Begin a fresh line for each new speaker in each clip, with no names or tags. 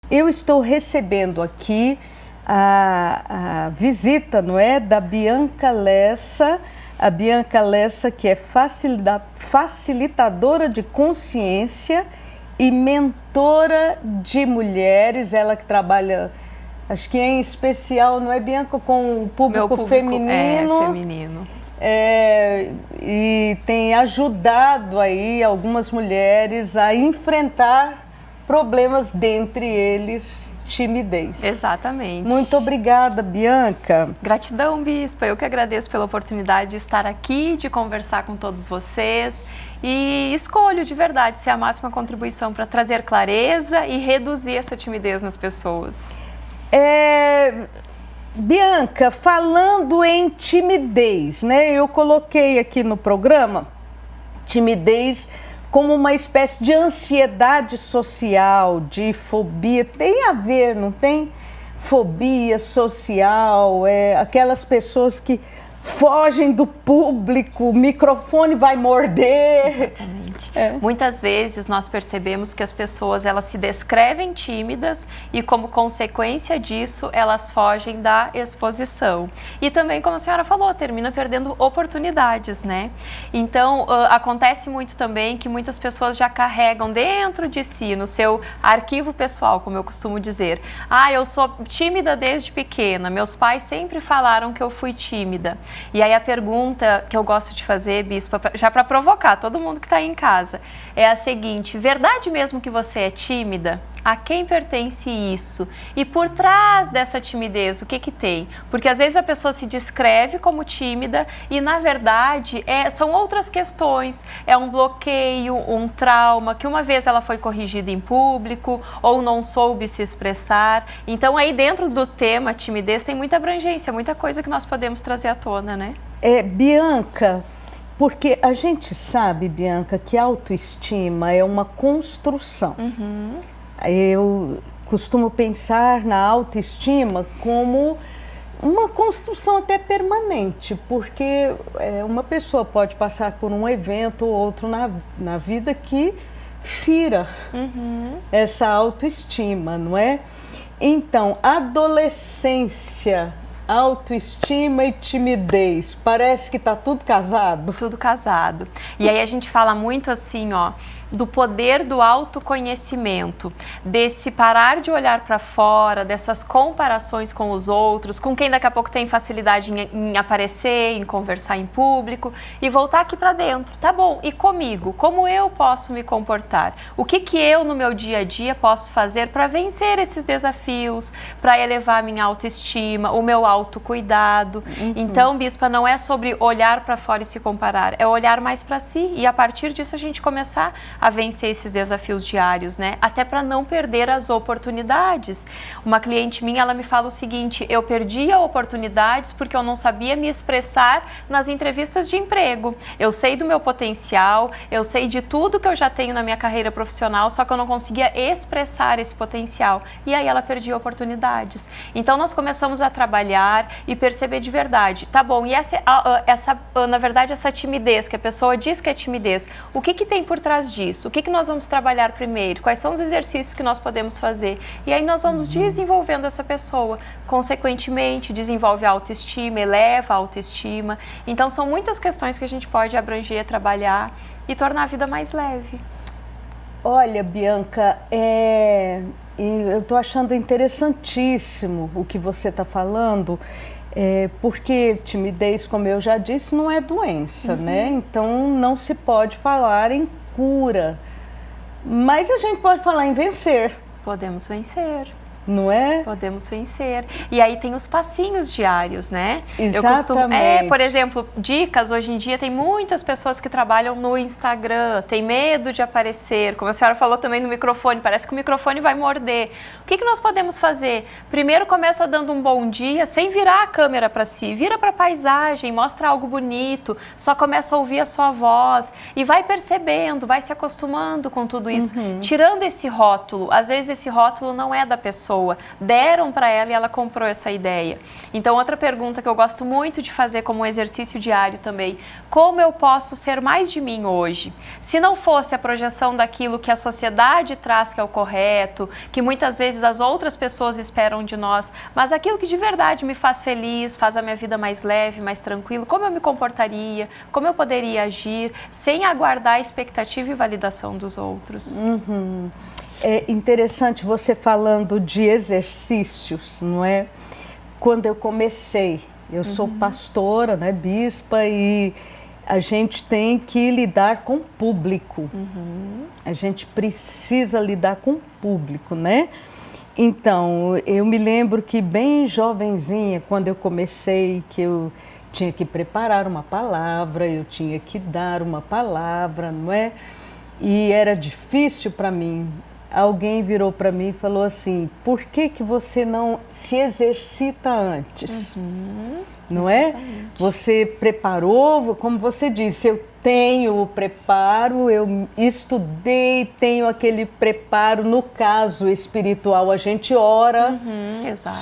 Eu estou recebendo aqui a visita, não é, da Bianca Lessa. A Bianca Lessa, que é facilitadora de consciência e mentora de mulheres. Ela que trabalha, acho que em especial, não é, Bianca, com o público feminino.
É, feminino.
E tem ajudado aí algumas mulheres a enfrentar problemas, dentre eles timidez.
Exatamente.
Muito obrigada, Bianca.
Gratidão, Bispa. Eu que agradeço pela oportunidade de estar aqui, de conversar com todos vocês. E escolho de verdade ser a máxima contribuição para trazer clareza e reduzir essa timidez nas pessoas.
Bianca, falando em timidez, né? Eu coloquei aqui no programa timidez como uma espécie de ansiedade social, de fobia. Tem a ver, não tem? Fobia social, aquelas pessoas que fogem do público, o microfone vai morder.
Exatamente. Muitas vezes nós percebemos que as pessoas, elas se descrevem tímidas e, como consequência disso, elas fogem da exposição. E também, como a senhora falou, termina perdendo oportunidades, né? Então, acontece muito também que muitas pessoas já carregam dentro de si, no seu arquivo pessoal, como eu costumo dizer. Eu sou tímida desde pequena, meus pais sempre falaram que eu fui tímida. E aí a pergunta que eu gosto de fazer, Bispa, já para provocar todo mundo que está aí em casa, é a seguinte: verdade mesmo que você é tímida? A quem pertence isso? E por trás dessa timidez, o que que tem? Porque às vezes a pessoa se descreve como tímida e, na verdade, são outras questões. É um bloqueio, um trauma, que uma vez ela foi corrigida em público ou não soube se expressar. Então, aí dentro do tema timidez tem muita abrangência, muita coisa que nós podemos trazer à tona, né?
Bianca, porque a gente sabe, Bianca, que a autoestima é uma construção. Eu costumo pensar na autoestima como uma construção até permanente, porque uma pessoa pode passar por um evento ou outro na vida que fira essa autoestima, não é? Então, adolescência, autoestima e timidez, parece que está tudo casado?
Tudo casado. E aí a gente fala muito assim, do poder do autoconhecimento, desse parar de olhar para fora, dessas comparações com os outros, com quem daqui a pouco tem facilidade em aparecer, em conversar em público, e voltar aqui para dentro. Tá bom, e comigo? Como eu posso me comportar? O que que eu no meu dia a dia posso fazer para vencer esses desafios, para elevar a minha autoestima, o meu autocuidado? Então, Bispa, não é sobre olhar para fora e se comparar, é olhar mais para si e a partir disso a gente começar a vencer esses desafios diários, né? Até para não perder as oportunidades. Uma cliente minha, ela me fala o seguinte: eu perdia oportunidades porque eu não sabia me expressar nas entrevistas de emprego. Eu sei do meu potencial, eu sei de tudo que eu já tenho na minha carreira profissional, só que eu não conseguia expressar esse potencial. E aí ela perdia oportunidades. Então nós começamos a trabalhar e perceber de verdade, tá bom, e na verdade essa timidez, que a pessoa diz que é timidez, o que que tem por trás disso? O que que nós vamos trabalhar primeiro? Quais são os exercícios que nós podemos fazer? E aí nós vamos desenvolvendo essa pessoa. Consequentemente, desenvolve a autoestima, eleva a autoestima. Então, são muitas questões que a gente pode abranger, trabalhar e tornar a vida mais leve.
Olha, Bianca, eu estou achando interessantíssimo o que você está falando, porque timidez, como eu já disse, não é doença, né? Então, não se pode falar em cura, mas a gente pode falar em vencer.
Podemos vencer.
Não é?
Podemos vencer. E aí tem os passinhos diários, né?
Exatamente.
Por exemplo, dicas. Hoje em dia tem muitas pessoas que trabalham no Instagram, tem medo de aparecer. Como a senhora falou também no microfone, parece que o microfone vai morder. O que que nós podemos fazer? Primeiro começa dando um bom dia, sem virar a câmera para si. Vira para a paisagem, mostra algo bonito, só começa a ouvir a sua voz e vai percebendo, vai se acostumando com tudo isso. Tirando esse rótulo. Às vezes esse rótulo não é da pessoa, pessoa, deram para ela e ela comprou essa ideia. Então, outra pergunta que eu gosto muito de fazer como um exercício diário também, como eu posso ser mais de mim hoje? Se não fosse a projeção daquilo que a sociedade traz que é o correto, que muitas vezes as outras pessoas esperam de nós, mas aquilo que de verdade me faz feliz, faz a minha vida mais leve, mais tranquilo, como eu me comportaria, como eu poderia agir, sem aguardar a expectativa e validação dos outros.
É interessante você falando de exercícios, não é? Quando eu comecei, eu sou pastora, né, bispa, e a gente tem que lidar com o público. A gente precisa lidar com o público, né? Então, eu me lembro que bem jovenzinha, quando eu comecei, que eu tinha que preparar uma palavra, eu tinha que dar uma palavra, não é? E era difícil para mim. Alguém virou para mim e falou assim, por que que você não se exercita antes? Não é? Você preparou, como você disse, eu tenho o preparo, eu estudei, tenho aquele preparo. No caso espiritual, a gente ora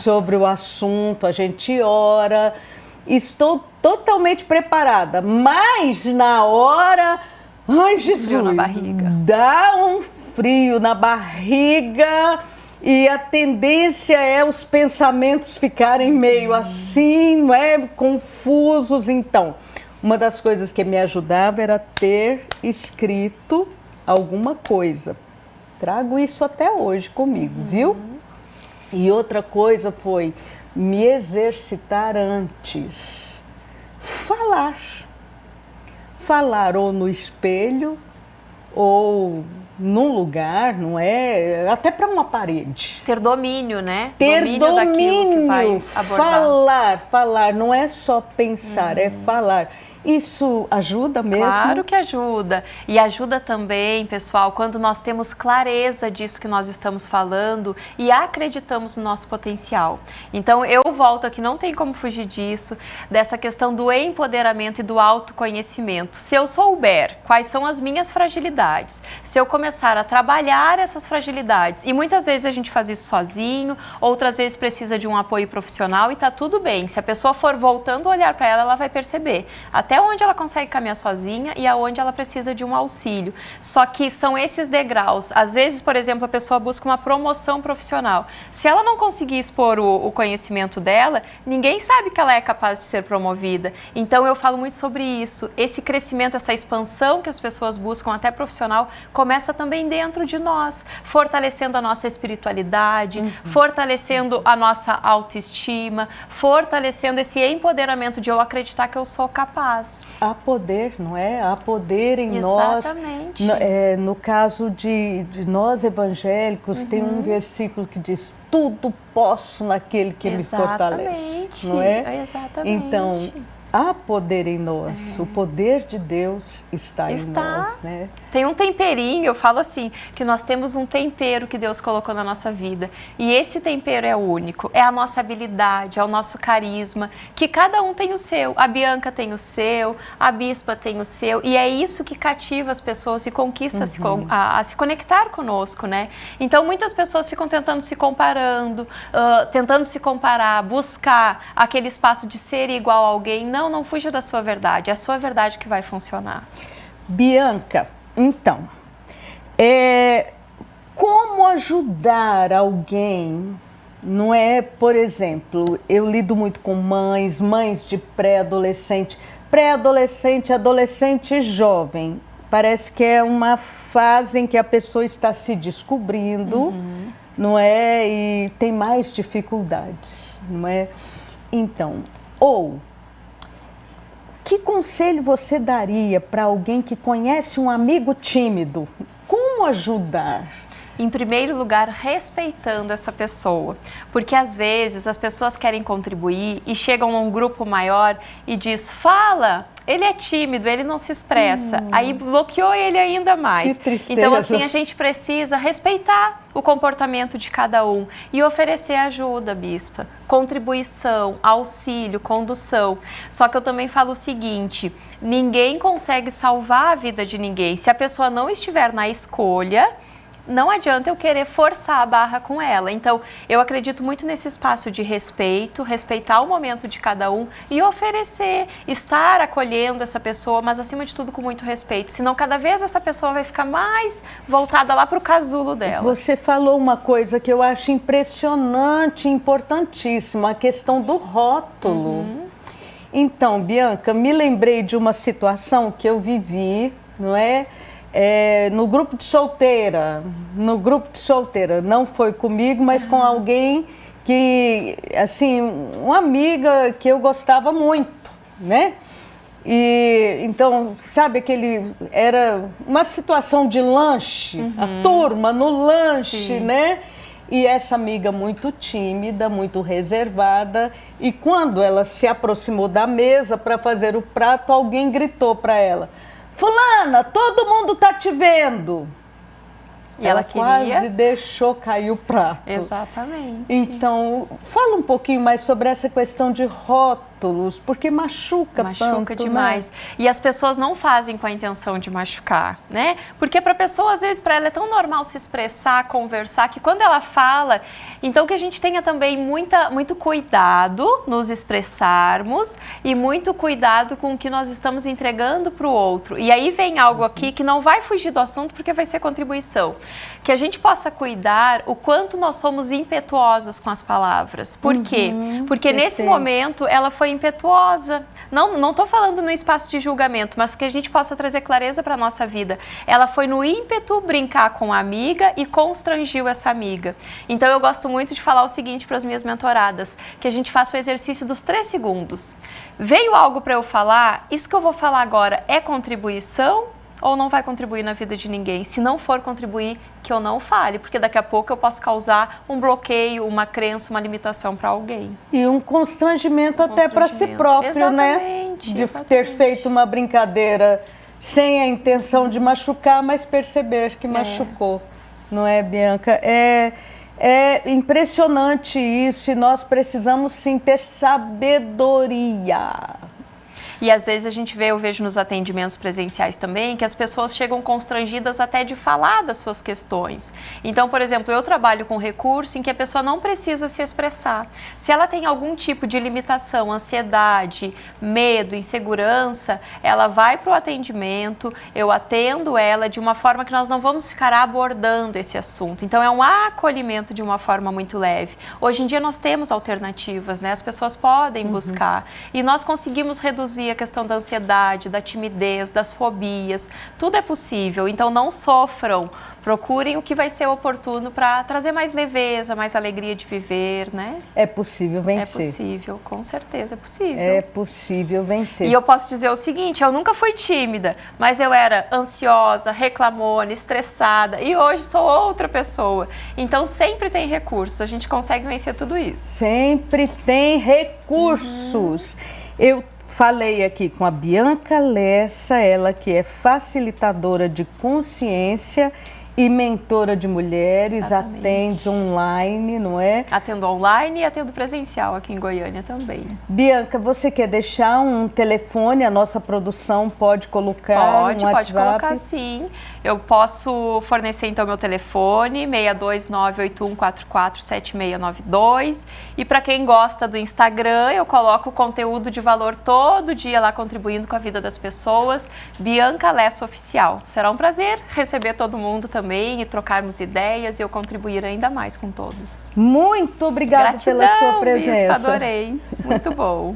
sobre o assunto, a gente ora. Estou totalmente preparada, mas na hora, ai Jesus,
frio na barriga.
Dá um frio na barriga e a tendência é os pensamentos ficarem meio assim, não é? Confusos. Então, uma das coisas que me ajudava era ter escrito alguma coisa. Trago isso até hoje comigo, viu? E outra coisa foi me exercitar antes. Falar. Falar ou no espelho ou num lugar, não é? Até para uma parede.
Ter domínio, né?
Ter
domínio daquilo que vai abordar.
Falar, não é só pensar, é falar. Isso ajuda mesmo?
Claro que ajuda. E ajuda também, pessoal, quando nós temos clareza disso que nós estamos falando e acreditamos no nosso potencial. Então, eu volto aqui, não tem como fugir disso, dessa questão do empoderamento e do autoconhecimento. Se eu souber quais são as minhas fragilidades, se eu começar a trabalhar essas fragilidades, e muitas vezes a gente faz isso sozinho, outras vezes precisa de um apoio profissional e tá tudo bem. Se a pessoa for voltando a olhar para ela, ela vai perceber até onde ela consegue caminhar sozinha e aonde ela precisa de um auxílio. Só que são esses degraus. Às vezes, por exemplo, a pessoa busca uma promoção profissional. Se ela não conseguir expor o conhecimento dela, ninguém sabe que ela é capaz de ser promovida. Então, eu falo muito sobre isso. Esse crescimento, essa expansão que as pessoas buscam, até profissional, começa também dentro de nós, fortalecendo a nossa espiritualidade, fortalecendo a nossa autoestima, fortalecendo esse empoderamento de eu acreditar que eu sou capaz.
Há poder, não é? Há poder em
Exatamente.
nós. No caso de nós evangélicos, tem um versículo que diz, tudo posso naquele que me fortalece. Não é?
Exatamente.
Então, há poder em nós. O poder de Deus está em nós, né?
Tem um temperinho, eu falo assim, que nós temos um tempero que Deus colocou na nossa vida. E esse tempero é único, é a nossa habilidade, é o nosso carisma, que cada um tem o seu. A Bianca tem o seu, a Bispa tem o seu. E é isso que cativa as pessoas e conquista a se conectar conosco, né? Então, muitas pessoas ficam tentando se comparando, tentando se comparar, buscar aquele espaço de ser igual a alguém. Não fuja da sua verdade, é a sua verdade que vai funcionar.
Bianca, então, como ajudar alguém, não é? Por exemplo, eu lido muito com mães de pré-adolescente, adolescente jovem. Parece que é uma fase em que a pessoa está se descobrindo, não é? E tem mais dificuldades, não é? Então, que conselho você daria para alguém que conhece um amigo tímido? Como ajudar?
Em primeiro lugar, respeitando essa pessoa, porque às vezes as pessoas querem contribuir e chegam a um grupo maior e diz, fala, ele é tímido, ele não se expressa, aí bloqueou ele ainda mais.
Que tristeza.
Então assim, a gente precisa respeitar o comportamento de cada um e oferecer ajuda, Bispa, contribuição, auxílio, condução. Só que eu também falo o seguinte, ninguém consegue salvar a vida de ninguém. Se a pessoa não estiver na escolha, não adianta eu querer forçar a barra com ela. Então, eu acredito muito nesse espaço de respeito, respeitar o momento de cada um e oferecer, estar acolhendo essa pessoa, mas acima de tudo com muito respeito. Senão, cada vez essa pessoa vai ficar mais voltada lá para o casulo dela.
Você falou uma coisa que eu acho impressionante, importantíssima, a questão do rótulo. Então, Bianca, me lembrei de uma situação que eu vivi, não é? No grupo de solteira, não foi comigo, mas com alguém que, assim, uma amiga que eu gostava muito, né? E então, sabe, era uma situação de lanche, a turma no lanche,
Sim.
né? E essa amiga muito tímida, muito reservada, e quando ela se aproximou da mesa para fazer o prato, alguém gritou para ela: Fulana, todo mundo tá te vendo.
E ela queria...
quase deixou cair o prato.
Exatamente.
Então, fala um pouquinho mais sobre essa questão de rótulos, porque machuca tanto,
Machuca demais.
né?
E as pessoas não fazem com a intenção de machucar, né? Porque para a pessoa, às vezes, para ela é tão normal se expressar, conversar, que quando ela fala, então que a gente tenha também muito cuidado nos expressarmos e muito cuidado com o que nós estamos entregando para o outro. E aí vem algo aqui que não vai fugir do assunto porque vai ser contribuição. Que a gente possa cuidar o quanto nós somos impetuosos com as palavras. Por quê? Porque nesse momento ela foi impetuosa. Não estou falando no espaço de julgamento, mas que a gente possa trazer clareza para a nossa vida. Ela foi no ímpeto brincar com a amiga e constrangiu essa amiga. Então eu gosto muito de falar o seguinte para as minhas mentoradas, que a gente faça o exercício dos 3 segundos. Veio algo para eu falar, isso que eu vou falar agora é contribuição ou não vai contribuir na vida de ninguém? Se não for contribuir, que eu não fale, porque daqui a pouco eu posso causar um bloqueio, uma crença, uma limitação para alguém.
E um constrangimento até para si próprio,
exatamente,
né? De ter feito uma brincadeira sem a intenção de machucar, mas perceber que machucou. Não é, Bianca? É impressionante isso e nós precisamos sim ter sabedoria.
E às vezes a gente vê, eu vejo nos atendimentos presenciais também, que as pessoas chegam constrangidas até de falar das suas questões. Então, por exemplo, eu trabalho com recurso em que a pessoa não precisa se expressar. Se ela tem algum tipo de limitação, ansiedade, medo, insegurança, ela vai para o atendimento, eu atendo ela de uma forma que nós não vamos ficar abordando esse assunto. Então, é um acolhimento de uma forma muito leve. Hoje em dia nós temos alternativas, né? As pessoas podem buscar e nós conseguimos reduzir a questão da ansiedade, da timidez, das fobias, tudo é possível, então não sofram, procurem o que vai ser oportuno para trazer mais leveza, mais alegria de viver, né?
É possível vencer.
É possível, com certeza é possível.
É possível vencer.
E eu posso dizer o seguinte, eu nunca fui tímida, mas eu era ansiosa, reclamona, estressada e hoje sou outra pessoa. Então sempre tem recursos, a gente consegue vencer tudo isso.
Sempre tem recursos. Eu falei aqui com a Bianca Lessa, ela que é facilitadora de consciência e mentora de mulheres,
Exatamente.
atende online, não é?
Atendo online e atendo presencial aqui em Goiânia também.
Bianca, você quer deixar um telefone? A nossa produção pode colocar
Pode,
um WhatsApp?
pode colocar sim. Eu posso fornecer então meu telefone, 62981447692. E para quem gosta do Instagram, eu coloco conteúdo de valor todo dia lá contribuindo com a vida das pessoas. Bianca Lessa Oficial. Será um prazer receber todo mundo também e trocarmos ideias e eu contribuir ainda mais com todos.
Muito obrigada pela sua presença.
Bispa, adorei. Muito bom.